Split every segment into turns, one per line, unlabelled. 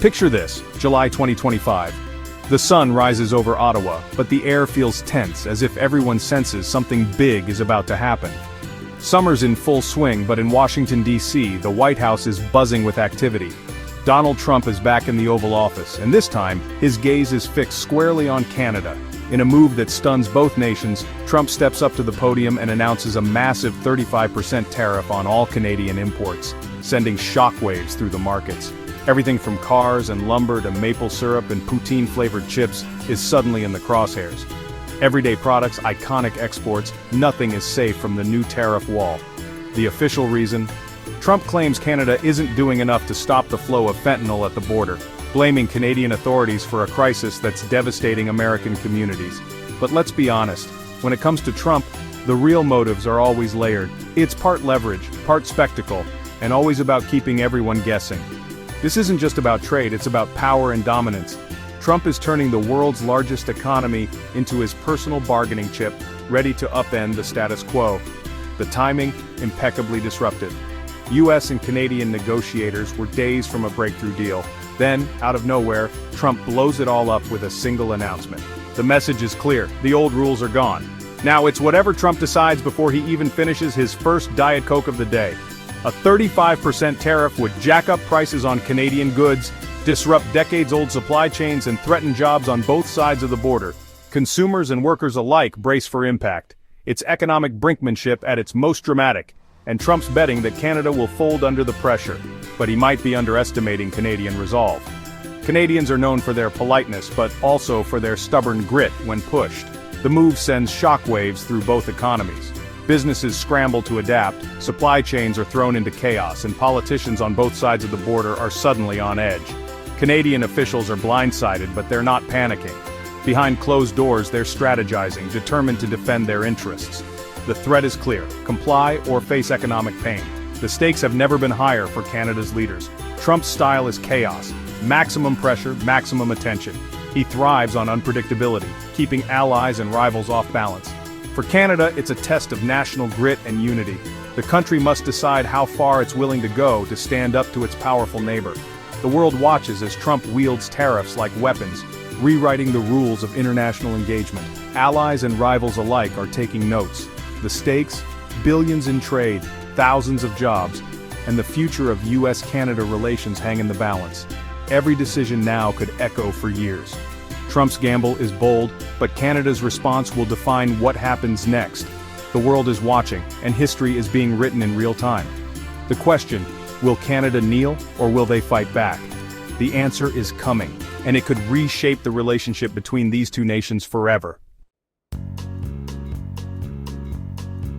Picture this, July 2025. The sun rises over Ottawa, but the air feels tense as if everyone senses something big is about to happen. Summer's in full swing, but in Washington, D.C., the White House is buzzing with activity. Donald Trump is back in the Oval Office, and this time, his gaze is fixed squarely on Canada. In a move that stuns both nations, Trump steps up to the podium and announces a massive 35% tariff on all Canadian imports, sending shockwaves through the markets. Everything from cars and lumber to maple syrup and poutine-flavored chips is suddenly in the crosshairs. Everyday products, iconic exports, nothing is safe from the new tariff wall. The official reason? Trump claims Canada isn't doing enough to stop the flow of fentanyl at the border, blaming Canadian authorities for a crisis that's devastating American communities. But let's be honest, when it comes to Trump, the real motives are always layered. It's part leverage, part spectacle, and always about keeping everyone guessing. This isn't just about trade, it's about power and dominance. Trump is turning the world's largest economy into his personal bargaining chip, ready to upend the status quo. The timing, impeccably disruptive. US and Canadian negotiators were days from a breakthrough deal. Then, out of nowhere, Trump blows it all up with a single announcement. The message is clear, the old rules are gone. Now it's whatever Trump decides before he even finishes his first Diet Coke of the day. A 35% tariff would jack up prices on Canadian goods, disrupt decades-old supply chains and threaten jobs on both sides of the border. Consumers and workers alike brace for impact. It's economic brinkmanship at its most dramatic, and Trump's betting that Canada will fold under the pressure. But he might be underestimating Canadian resolve. Canadians are known for their politeness, but also for their stubborn grit when pushed. The move sends shockwaves through both economies. Businesses scramble to adapt, supply chains are thrown into chaos, and politicians on both sides of the border are suddenly on edge. Canadian officials are blindsided, but they're not panicking. Behind closed doors, they're strategizing, determined to defend their interests. The threat is clear: comply or face economic pain. The stakes have never been higher for Canada's leaders. Trump's style is chaos, maximum pressure, maximum attention. He thrives on unpredictability, keeping allies and rivals off balance. For Canada, it's a test of national grit and unity. The country must decide how far it's willing to go to stand up to its powerful neighbor. The world watches as Trump wields tariffs like weapons, rewriting the rules of international engagement. Allies and rivals alike are taking notes. The stakes? Billions in trade, thousands of jobs, and the future of US-Canada relations hang in the balance. Every decision now could echo for years. Trump's gamble is bold, but Canada's response will define what happens next. The world is watching, and history is being written in real time. The question, will Canada kneel, or will they fight back? The answer is coming, and it could reshape the relationship between these two nations forever.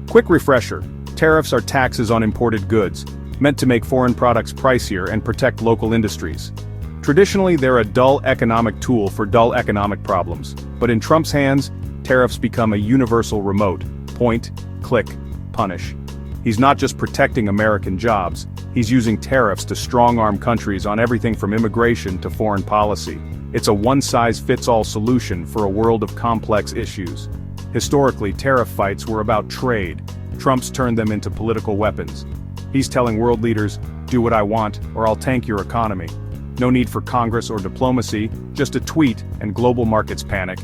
Quick refresher: tariffs are taxes on imported goods, meant to make foreign products pricier and protect local industries. Traditionally, they're a dull economic tool for dull economic problems, but in Trump's hands, tariffs become a universal remote: point, click, punish. He's not just protecting American jobs, he's using tariffs to strong-arm countries on everything from immigration to foreign policy. It's a one-size-fits-all solution for a world of complex issues. Historically, tariff fights were about trade. Trump's turned them into political weapons. He's telling world leaders, do what I want, or I'll tank your economy. No need for Congress or diplomacy, just a tweet and global markets panic.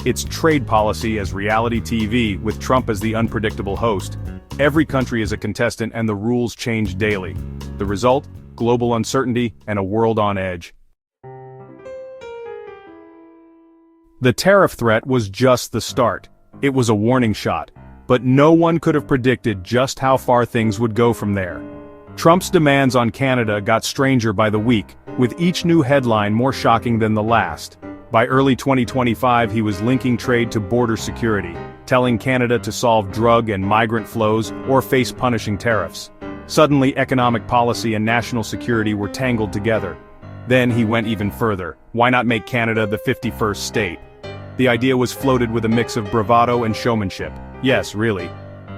It's trade policy as reality TV, with Trump as the unpredictable host. Every country is a contestant and the rules change daily. The result? Global uncertainty and a world on edge. The tariff threat was just the start. It was a warning shot. But no one could have predicted just how far things would go from there. Trump's demands on Canada got stranger by the week, with each new headline more shocking than the last. By early 2025, he was linking trade to border security, telling Canada to solve drug and migrant flows or face punishing tariffs. Suddenly, economic policy and national security were tangled together. Then he went even further. Why not make Canada the 51st state? The idea was floated with a mix of bravado and showmanship. Yes, really.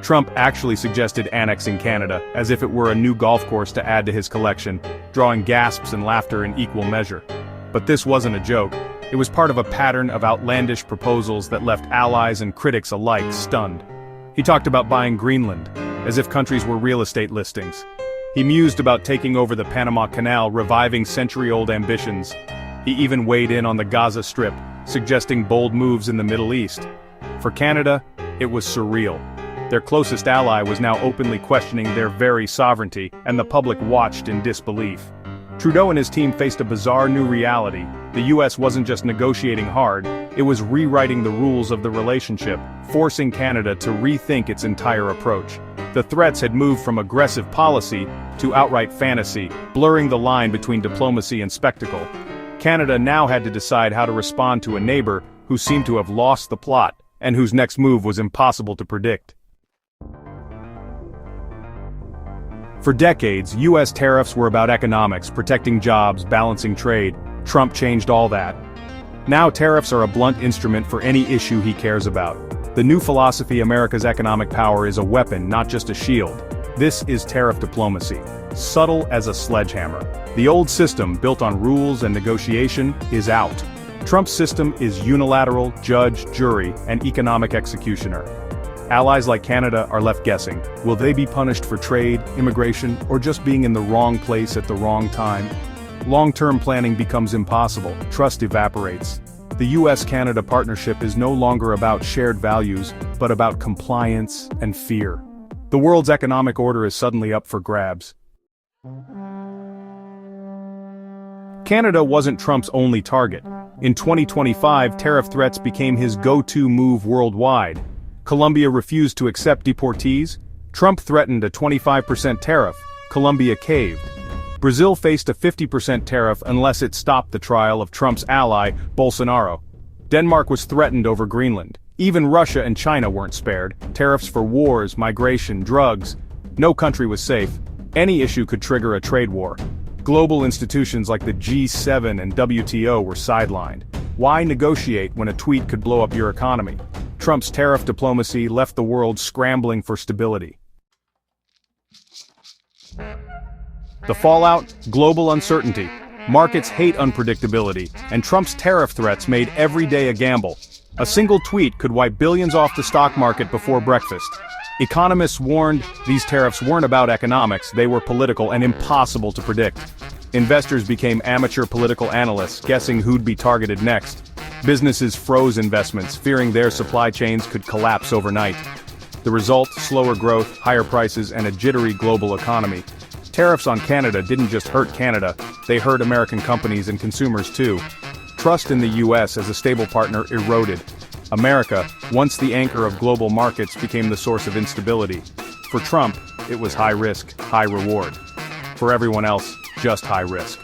Trump actually suggested annexing Canada, as if it were a new golf course to add to his collection, drawing gasps and laughter in equal measure. But this wasn't a joke. It was part of a pattern of outlandish proposals that left allies and critics alike stunned. He talked about buying Greenland, as if countries were real estate listings. He mused about taking over the Panama Canal, reviving century-old ambitions. He even weighed in on the Gaza Strip, suggesting bold moves in the Middle East. For Canada, it was surreal. Their closest ally was now openly questioning their very sovereignty, and the public watched in disbelief. Trudeau and his team faced a bizarre new reality. The US wasn't just negotiating hard, it was rewriting the rules of the relationship, forcing Canada to rethink its entire approach. The threats had moved from aggressive policy to outright fantasy, blurring the line between diplomacy and spectacle. Canada now had to decide how to respond to a neighbor who seemed to have lost the plot, and whose next move was impossible to predict. For decades, US tariffs were about economics, protecting jobs, balancing trade. Trump changed all that. Now tariffs are a blunt instrument for any issue he cares about. The new philosophy: America's economic power is a weapon, not just a shield. This is tariff diplomacy, subtle as a sledgehammer. The old system, built on rules and negotiation, is out. Trump's system is unilateral, judge, jury, and economic executioner. Allies like Canada are left guessing. Will they be punished for trade, immigration, or just being in the wrong place at the wrong time? Long-term planning becomes impossible, trust evaporates. The US-Canada partnership is no longer about shared values, but about compliance and fear. The world's economic order is suddenly up for grabs. Canada wasn't Trump's only target. In 2025, tariff threats became his go-to move worldwide. Colombia refused to accept deportees. Trump threatened a 25% tariff. Colombia caved. Brazil faced a 50% tariff unless it stopped the trial of Trump's ally, Bolsonaro. Denmark was threatened over Greenland. Even Russia and China weren't spared. Tariffs for wars, migration, drugs. No country was safe. Any issue could trigger a trade war. Global institutions like the G7 and WTO were sidelined. Why negotiate when a tweet could blow up your economy? Trump's tariff diplomacy left the world scrambling for stability. The fallout? Global uncertainty. Markets hate unpredictability, and Trump's tariff threats made every day a gamble. A single tweet could wipe billions off the stock market before breakfast. Economists warned these tariffs weren't about economics, they were political and impossible to predict. Investors became amateur political analysts, guessing who'd be targeted next. Businesses froze investments, fearing their supply chains could collapse overnight. The result: slower growth, higher prices, and a jittery global economy. Tariffs on Canada didn't just hurt Canada, they hurt American companies and consumers too. Trust in the US as a stable partner eroded. America, once the anchor of global markets, became the source of instability. For Trump, it was high risk, high reward. For everyone else, just high risk.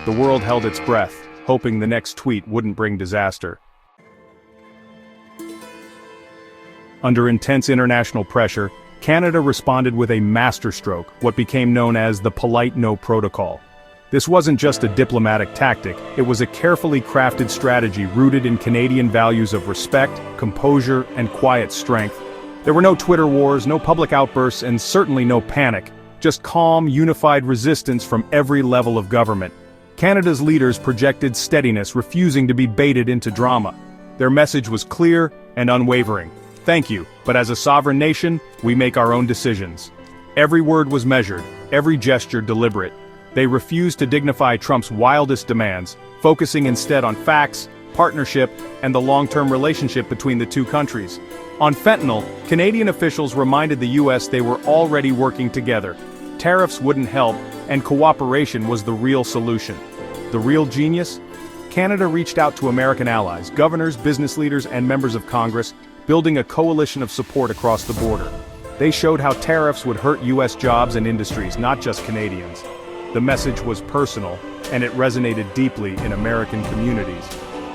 The world held its breath, hoping the next tweet wouldn't bring disaster. Under intense international pressure, Canada responded with a masterstroke, what became known as the polite no protocol. This wasn't just a diplomatic tactic, it was a carefully crafted strategy rooted in Canadian values of respect, composure, and quiet strength. There were no Twitter wars, no public outbursts, and certainly no panic, just calm, unified resistance from every level of government. Canada's leaders projected steadiness, refusing to be baited into drama. Their message was clear and unwavering. Thank you, but as a sovereign nation, we make our own decisions. Every word was measured, every gesture deliberate. They refused to dignify Trump's wildest demands, focusing instead on facts, partnership, and the long-term relationship between the two countries. On fentanyl, Canadian officials reminded the US they were already working together. Tariffs wouldn't help, and cooperation was the real solution. The real genius? Canada reached out to American allies, governors, business leaders, and members of Congress, building a coalition of support across the border. They showed how tariffs would hurt US jobs and industries, not just Canadians. The message was personal, and it resonated deeply in American communities.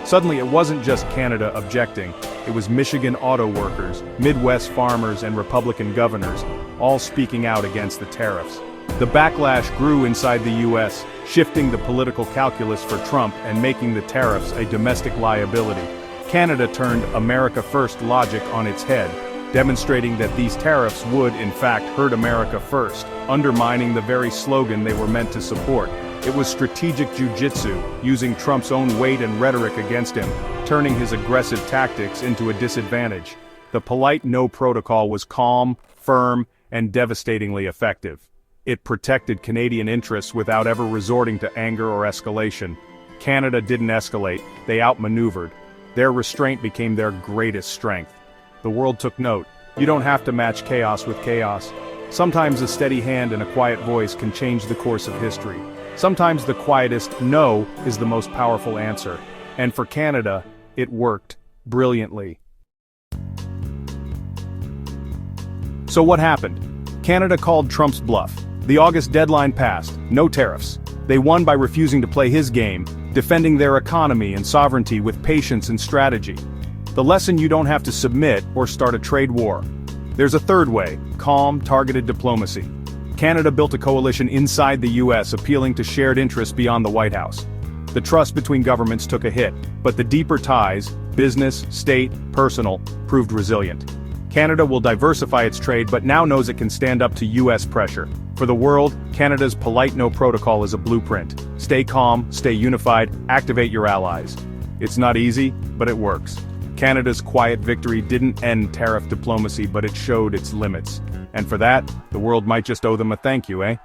Suddenly, it wasn't just Canada objecting, it was Michigan auto workers, Midwest farmers, and Republican governors, all speaking out against the tariffs. The backlash grew inside the US, shifting the political calculus for Trump and making the tariffs a domestic liability. Canada turned America First logic on its head, demonstrating that these tariffs would, in fact, hurt America first, undermining the very slogan they were meant to support. It was strategic jiu-jitsu, using Trump's own weight and rhetoric against him, turning his aggressive tactics into a disadvantage. The polite no protocol was calm, firm, and devastatingly effective. It protected Canadian interests without ever resorting to anger or escalation. Canada didn't escalate, they outmaneuvered. Their restraint became their greatest strength. The world took note. You don't have to match chaos with chaos. Sometimes a steady hand and a quiet voice can change the course of history. Sometimes the quietest no is the most powerful answer. And for Canada, it worked brilliantly. So what happened? Canada called Trump's bluff. The August deadline passed, no tariffs. They won by refusing to play his game, defending their economy and sovereignty with patience and strategy. The lesson: you don't have to submit or start a trade war. There's a third way: calm, targeted diplomacy. Canada built a coalition inside the US, appealing to shared interests beyond the White House. The trust between governments took a hit, but the deeper ties, business, state, personal, proved resilient. Canada will diversify its trade but now knows it can stand up to US pressure. For the world, Canada's polite no protocol is a blueprint. Stay calm, stay unified, activate your allies. It's not easy, but it works. Canada's quiet victory didn't end tariff diplomacy, but it showed its limits. And for that, the world might just owe them a thank you, eh?